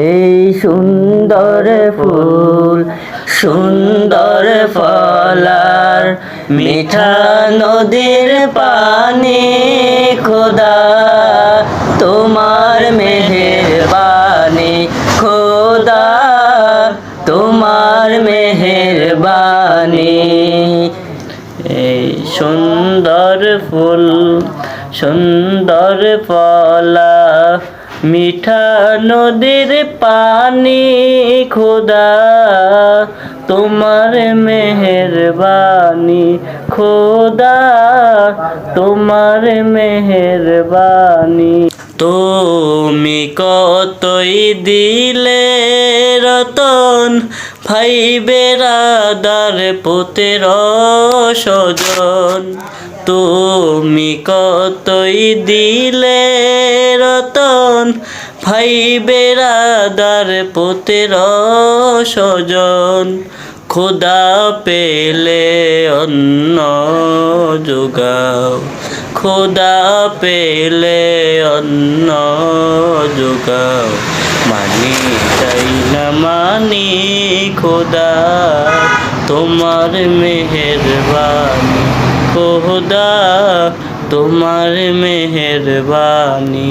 এই সুন্দর ফুল সুন্দর ফলার মিঠা নদীর পানি খোদা তোমার মেহেরবানি খোদা তোমার মেহেরবানি। এই সুন্দর ফুল সুন্দর ফলা মিঠা নদীর পানি খোদা তোমার মেহেরবানি খোদা তোমার মেহেরবানি। তুমি কতই দিলে রতন ভাই বেরাদার পুত্র স্বজন, তুমি কতই দিলে রতন ভাই বেরাদার পুত্র স্বজন। খোদা পেলে অন্ন যোগাও খোদা পেলে অন্ন যোগাও, মানি চাই না মানি খোদা তোমার মেহেরবানি খোদা তোমার মেহেরবানি।